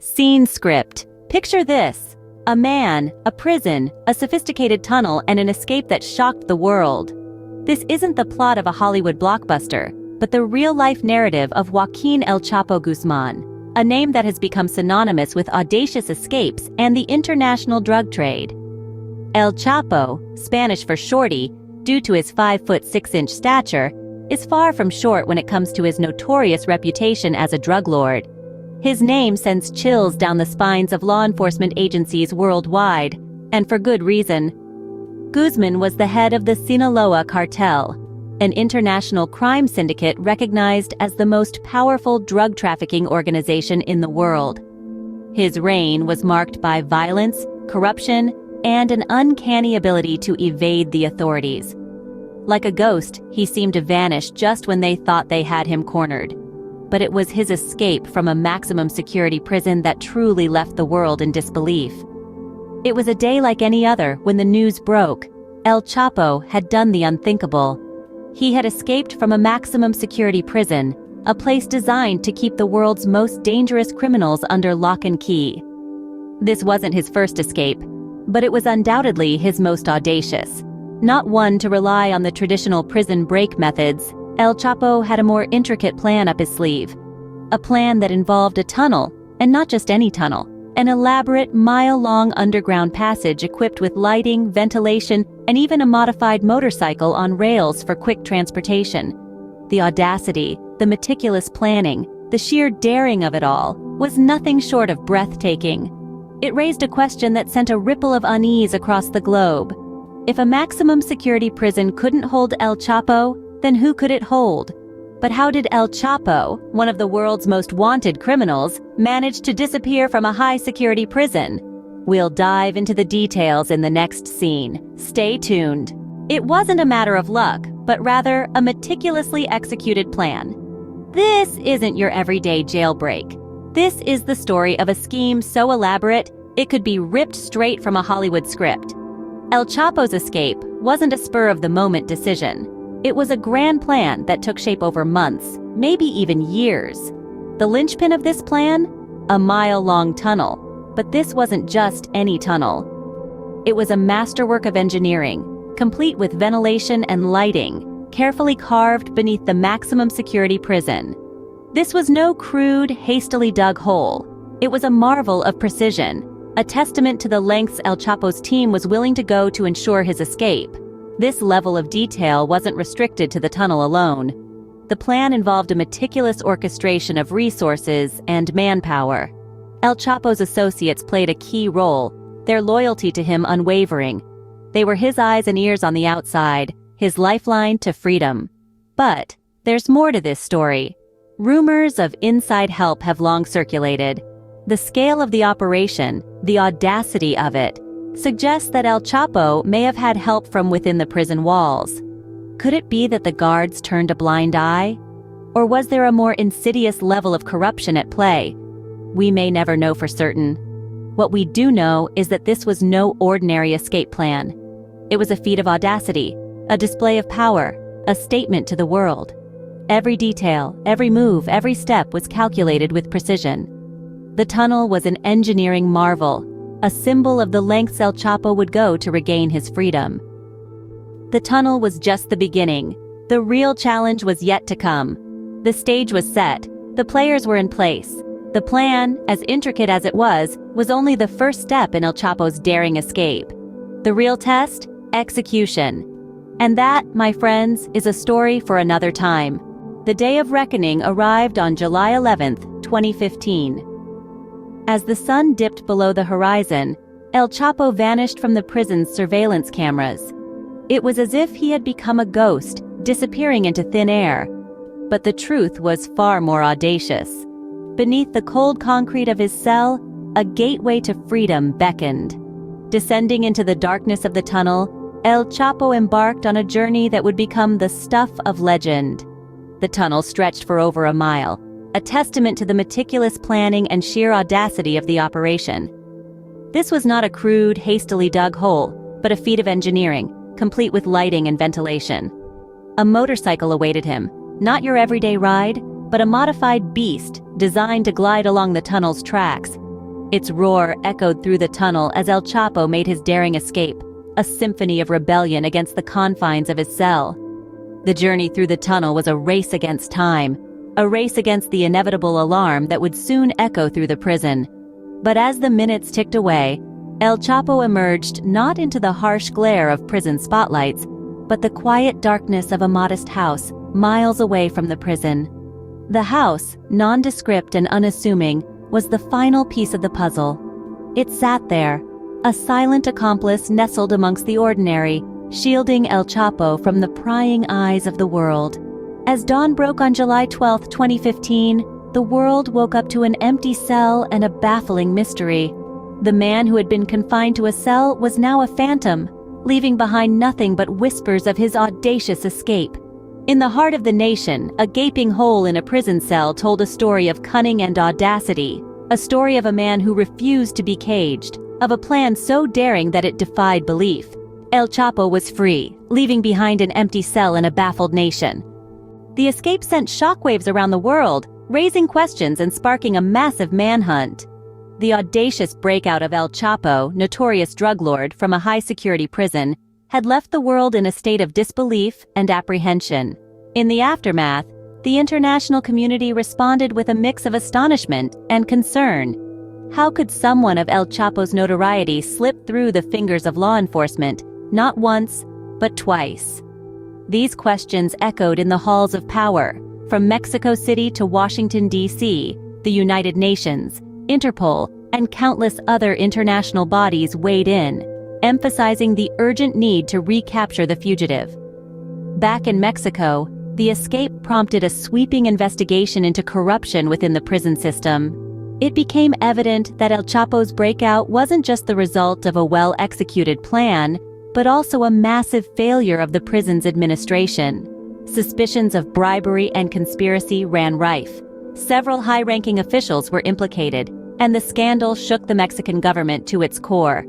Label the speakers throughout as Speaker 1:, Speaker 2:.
Speaker 1: Scene script. Picture this. A man, a prison, a sophisticated tunnel, and an escape that shocked the world. This isn't the plot of a Hollywood blockbuster, but the real-life narrative of Joaquin El Chapo Guzman, a name that has become synonymous with audacious escapes and the international drug trade. El Chapo, Spanish for shorty, due to his 5'6" stature, is far from short when it comes to his notorious reputation as a drug lord. His name sends chills down the spines of law enforcement agencies worldwide, and for good reason. Guzman was the head of the Sinaloa cartel, an international crime syndicate recognized as the most powerful drug trafficking organization in the world. His reign was marked by violence, corruption, and an uncanny ability to evade the authorities. Like a ghost, he seemed to vanish just when they thought they had him cornered. But it was his escape from a maximum security prison that truly left the world in disbelief. It was a day like any other when the news broke. El Chapo had done the unthinkable. He had escaped from a maximum security prison, a place designed to keep the world's most dangerous criminals under lock and key. This wasn't his first escape, but it was undoubtedly his most audacious. Not one to rely on the traditional prison break methods, El Chapo had a more intricate plan up his sleeve. A plan that involved a tunnel, and not just any tunnel, an elaborate mile-long underground passage equipped with lighting, ventilation, and even a modified motorcycle on rails for quick transportation. The audacity, the meticulous planning, the sheer daring of it all was nothing short of breathtaking. It raised a question that sent a ripple of unease across the globe. If a maximum security prison couldn't hold El Chapo, then who could it hold? But how did El Chapo, one of the world's most wanted criminals, manage to disappear from a high-security prison? We'll dive into the details in the next scene. Stay tuned. It wasn't a matter of luck, but rather a meticulously executed plan. This isn't your everyday jailbreak. This is the story of a scheme so elaborate, it could be ripped straight from a Hollywood script. El Chapo's escape wasn't a spur-of-the-moment decision. It was a grand plan that took shape over months, maybe even years. The linchpin of this plan? A mile-long tunnel. But this wasn't just any tunnel. It was a masterwork of engineering, complete with ventilation and lighting, carefully carved beneath the maximum security prison. This was no crude, hastily dug hole. It was a marvel of precision, a testament to the lengths El Chapo's team was willing to go to ensure his escape. This level of detail wasn't restricted to the tunnel alone. The plan involved a meticulous orchestration of resources and manpower. El Chapo's associates played a key role, their loyalty to him unwavering. They were his eyes and ears on the outside, his lifeline to freedom. But there's more to this story. Rumors of inside help have long circulated. The scale of the operation, the audacity of it, suggests that El Chapo may have had help from within the prison walls. Could it be that the guards turned a blind eye? Or was there a more insidious level of corruption at play? We may never know for certain. What we do know is that this was no ordinary escape plan. It was a feat of audacity, a display of power, a statement to the world. Every detail, every move, every step was calculated with precision. The tunnel was an engineering marvel, a symbol of the lengths El Chapo would go to regain his freedom. The tunnel was just the beginning. The real challenge was yet to come. The stage was set. The players were in place. The plan, as intricate as it was only the first step in El Chapo's daring escape. The real test? Execution. And that, my friends, is a story for another time. The day of reckoning arrived on July 11th, 2015. As the sun dipped below the horizon, El Chapo vanished from the prison's surveillance cameras. It was as if he had become a ghost, disappearing into thin air. But the truth was far more audacious. Beneath the cold concrete of his cell, a gateway to freedom beckoned. Descending into the darkness of the tunnel, El Chapo embarked on a journey that would become the stuff of legend. The tunnel stretched for over a mile, a testament to the meticulous planning and sheer audacity of the operation. This was not a crude, hastily dug hole, but a feat of engineering, complete with lighting and ventilation. A motorcycle awaited him, not your everyday ride, but a modified beast designed to glide along the tunnel's tracks, Its roar echoed through the tunnel as El Chapo made his daring escape, a symphony of rebellion against the confines of his cell. The journey through the tunnel was a race against time, a race against the inevitable alarm that would soon echo through the prison. But as the minutes ticked away, El Chapo emerged not into the harsh glare of prison spotlights, but the quiet darkness of a modest house miles away from the prison. The house, nondescript and unassuming, was the final piece of the puzzle. It sat there, a silent accomplice nestled amongst the ordinary, shielding El Chapo from the prying eyes of the world. As dawn broke on July 12, 2015, the world woke up to an empty cell and a baffling mystery. The man who had been confined to a cell was now a phantom, leaving behind nothing but whispers of his audacious escape. In the heart of the nation, a gaping hole in a prison cell told a story of cunning and audacity, a story of a man who refused to be caged, of a plan so daring that it defied belief. El Chapo was free, leaving behind an empty cell and a baffled nation. The escape sent shockwaves around the world, raising questions and sparking a massive manhunt. The audacious breakout of El Chapo, notorious drug lord from a high-security prison, had left the world in a state of disbelief and apprehension. In the aftermath, the international community responded with a mix of astonishment and concern. How could someone of El Chapo's notoriety slip through the fingers of law enforcement, not once, but twice? These questions echoed in the halls of power, from Mexico City to Washington, D.C., the United Nations, Interpol, and countless other international bodies weighed in, emphasizing the urgent need to recapture the fugitive. Back in Mexico, the escape prompted a sweeping investigation into corruption within the prison system. It became evident that El Chapo's breakout wasn't just the result of a well-executed plan, but also a massive failure of the prison's administration. Suspicions of bribery and conspiracy ran rife. Several high-ranking officials were implicated, and the scandal shook the Mexican government to its core.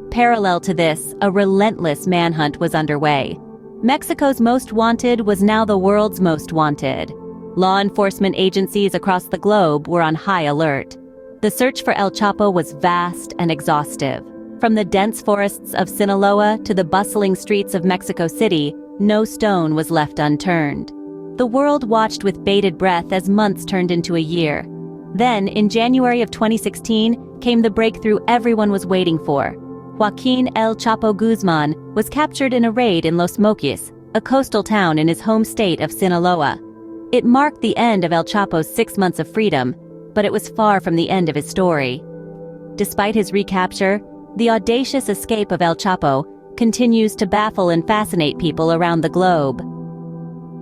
Speaker 1: Parallel to this, a relentless manhunt was underway. Mexico's most wanted was now the world's most wanted. Law enforcement agencies across the globe were on high alert. The search for El Chapo was vast and exhaustive. From the dense forests of Sinaloa to the bustling streets of Mexico City, no stone was left unturned. The world watched with bated breath as months turned into a year. Then, in January of 2016, came the breakthrough everyone was waiting for. Joaquin El Chapo Guzman was captured in a raid in Los Mochis, a coastal town in his home state of Sinaloa. It marked the end of El Chapo's 6 months of freedom, but it was far from the end of his story. Despite his recapture, the audacious escape of El Chapo continues to baffle and fascinate people around the globe.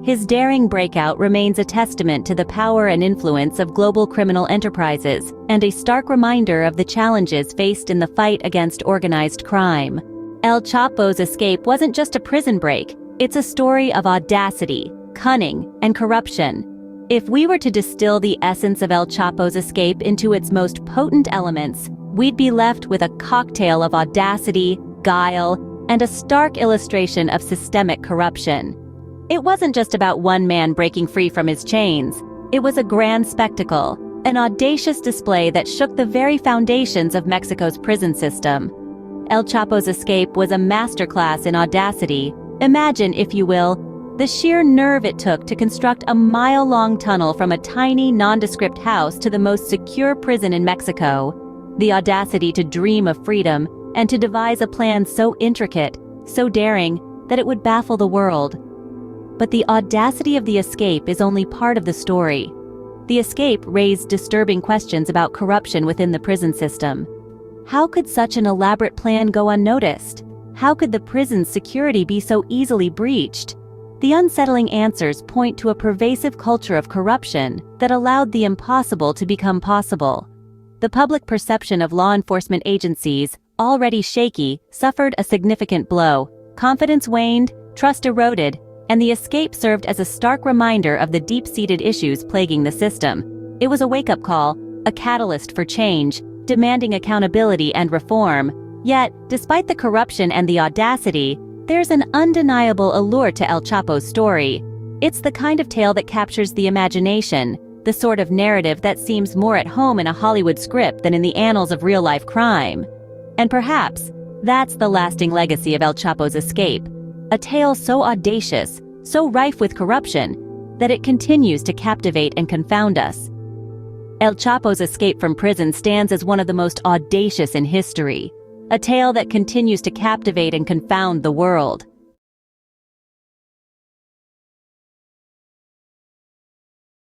Speaker 1: His daring breakout remains a testament to the power and influence of global criminal enterprises and a stark reminder of the challenges faced in the fight against organized crime. El Chapo's escape wasn't just a prison break, it's a story of audacity, cunning, and corruption. If we were to distill the essence of El Chapo's escape into its most potent elements, we'd be left with a cocktail of audacity, guile, and a stark illustration of systemic corruption. It wasn't just about one man breaking free from his chains. It was a grand spectacle, an audacious display that shook the very foundations of Mexico's prison system. El Chapo's escape was a masterclass in audacity. Imagine, if you will, the sheer nerve it took to construct a mile-long tunnel from a tiny, nondescript house to the most secure prison in Mexico. The audacity to dream of freedom and to devise a plan so intricate, so daring, that it would baffle the world. But the audacity of the escape is only part of the story. The escape raised disturbing questions about corruption within the prison system. How could such an elaborate plan go unnoticed? How could the prison's security be so easily breached? The unsettling answers point to a pervasive culture of corruption that allowed the impossible to become possible. The public perception of law enforcement agencies, already shaky, suffered a significant blow. Confidence waned, trust eroded, and the escape served as a stark reminder of the deep-seated issues plaguing the system. It was a wake-up call, a catalyst for change, demanding accountability and reform. Yet, despite the corruption and the audacity, there's an undeniable allure to El Chapo's story. It's the kind of tale that captures the imagination, the sort of narrative that seems more at home in a Hollywood script than in the annals of real-life crime. And perhaps that's the lasting legacy of El Chapo's escape, a tale so audacious, so rife with corruption, that it continues to captivate and confound us. El Chapo's escape from prison stands as one of the most audacious in history, a tale that continues to captivate and confound the world.